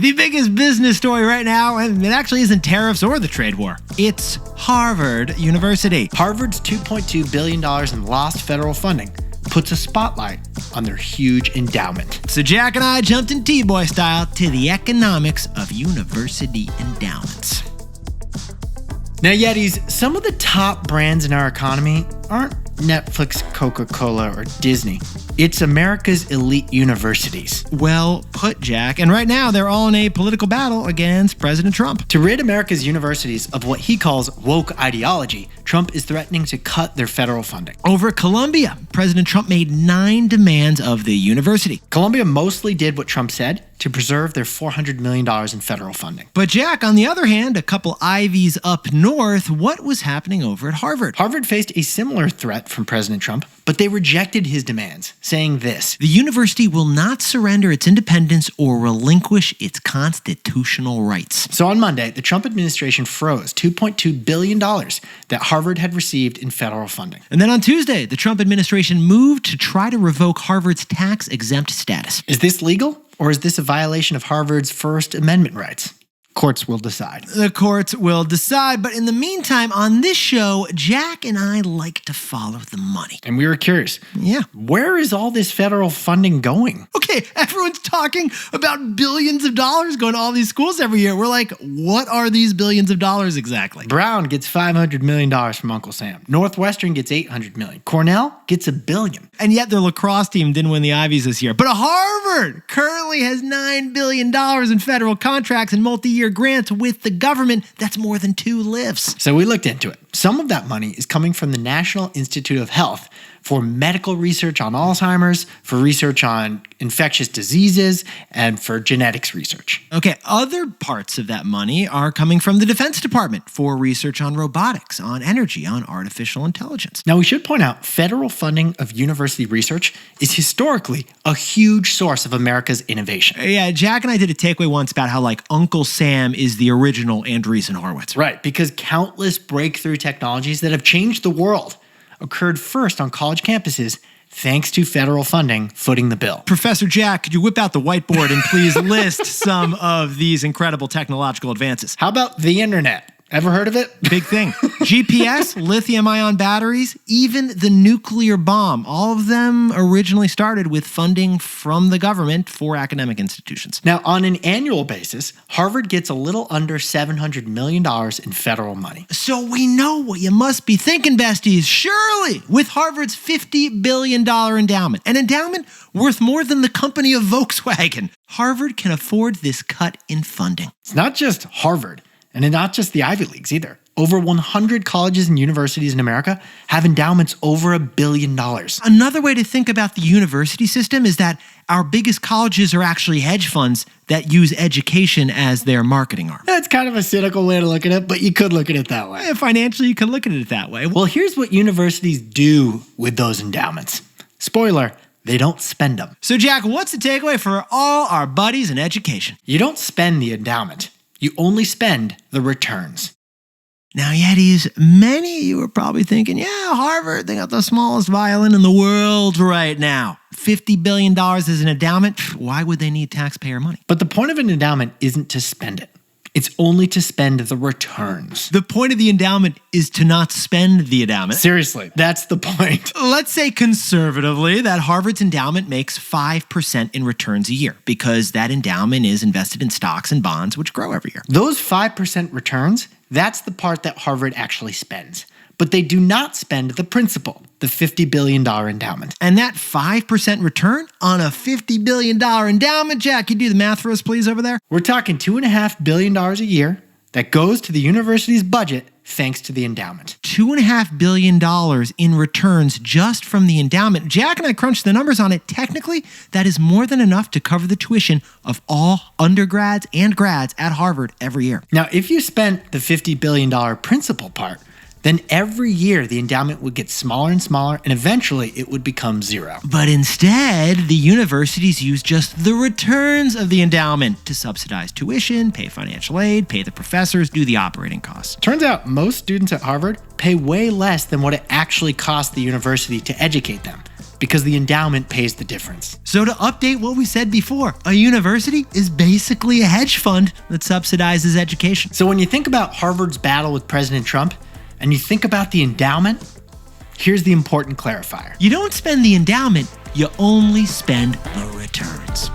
The biggest business story right now, and it actually isn't tariffs or the trade war. It's Harvard University. Harvard's $2.2 billion in lost federal funding puts a spotlight on their huge endowment. So Jack and I jumped in T-Boy style to the economics of university endowments. Now, Yetis, some of the top brands in our economy aren't Netflix, Coca-Cola, or Disney. It's America's elite universities. Well put, Jack. And right now, they're all in a political battle against President Trump. To rid America's universities of what he calls woke ideology, Trump is threatening to cut their federal funding. Over Columbia, President Trump made 9 demands of the university. Columbia mostly did what Trump said to preserve their $400 million in federal funding. But Jack, on the other hand, a couple Ivies up north, what was happening over at Harvard? Harvard faced a similar threat from President Trump, but they rejected his demands, saying this: the university will not surrender its independence or relinquish its constitutional rights. So on Monday, the Trump administration froze $2.2 billion that Harvard had received in federal funding. And then on Tuesday, the Trump administration moved to try to revoke Harvard's tax-exempt status. Is this legal, or is this a violation of Harvard's First Amendment rights? Courts will decide. The courts will decide, but in the meantime, on this show, Jack and I like to follow the money. And we were curious. Yeah. Where is all this federal funding going? Okay, everyone's talking about billions of dollars going to all these schools every year. We're like, what are these billions of dollars exactly? Brown gets $500 million from Uncle Sam. Northwestern gets $800 million. Cornell gets $1 billion. And yet their lacrosse team didn't win the Ivies this year. But Harvard currently has $9 billion in federal contracts and multi-year grants with the government. That's more than 2 lifts. So we looked into it. Some of that money is coming from the National Institute of Health for medical research on Alzheimer's, for research on infectious diseases, and for genetics research. Okay, other parts of that money are coming from the Defense Department for research on robotics, on energy, on artificial intelligence. Now, we should point out federal funding of university research is historically a huge source of America's innovation. Yeah, Jack and I did a takeaway once about how, like, Uncle Sam is the original Andreessen Horowitz. Right, because countless breakthrough technologies that have changed the world occurred first on college campuses thanks to federal funding footing the bill. Professor Jack, could you whip out the whiteboard and please list some of these incredible technological advances? How about the internet? Ever heard of it? Big thing. GPS, lithium-ion batteries, even the nuclear bomb. All of them originally started with funding from the government for academic institutions. Now, on an annual basis, Harvard gets a little under $700 million in federal money. So we know what you must be thinking, besties. Surely, with Harvard's $50 billion endowment, an endowment worth more than the company of Volkswagen, Harvard can afford this cut in funding. It's not just Harvard. And not just the Ivy Leagues either. Over 100 colleges and universities in America have endowments over $1 billion. Another way to think about the university system is that our biggest colleges are actually hedge funds that use education as their marketing arm. That's kind of a cynical way to look at it, but you could look at it that way. Financially, you can look at it that way. Well, here's what universities do with those endowments. Spoiler, they don't spend them. So, Jack, what's the takeaway for all our buddies in education? You don't spend the endowment. You only spend the returns. Now, Yetis, many of you are probably thinking, yeah, Harvard, they got the smallest violin in the world right now. $50 billion as an endowment, why would they need taxpayer money? But the point of an endowment isn't to spend it. It's only to spend the returns. The point of the endowment is to not spend the endowment. Seriously, that's the point. Let's say conservatively that Harvard's endowment makes 5% in returns a year because that endowment is invested in stocks and bonds, which grow every year. Those 5% returns, that's the part that Harvard actually spends. But they do not spend the principal, the $50 billion endowment. And that 5% return on a $50 billion endowment, Jack, you do the math for us, please, over there? We're talking $2.5 billion a year that goes to the university's budget thanks to the endowment. $2.5 billion in returns just from the endowment. Jack and I crunched the numbers on it. Technically, that is more than enough to cover the tuition of all undergrads and grads at Harvard every year. Now, if you spent the $50 billion principal part, Then every year, the endowment would get smaller and smaller, and eventually it would become zero. But instead, the universities use just the returns of the endowment to subsidize tuition, pay financial aid, pay the professors, do the operating costs. Turns out most students at Harvard pay way less than what it actually costs the university to educate them, because the endowment pays the difference. So to update what we said before, a university is basically a hedge fund that subsidizes education. So when you think about Harvard's battle with President Trump, and you think about the endowment, here's the important clarifier. You don't spend the endowment, you only spend the returns.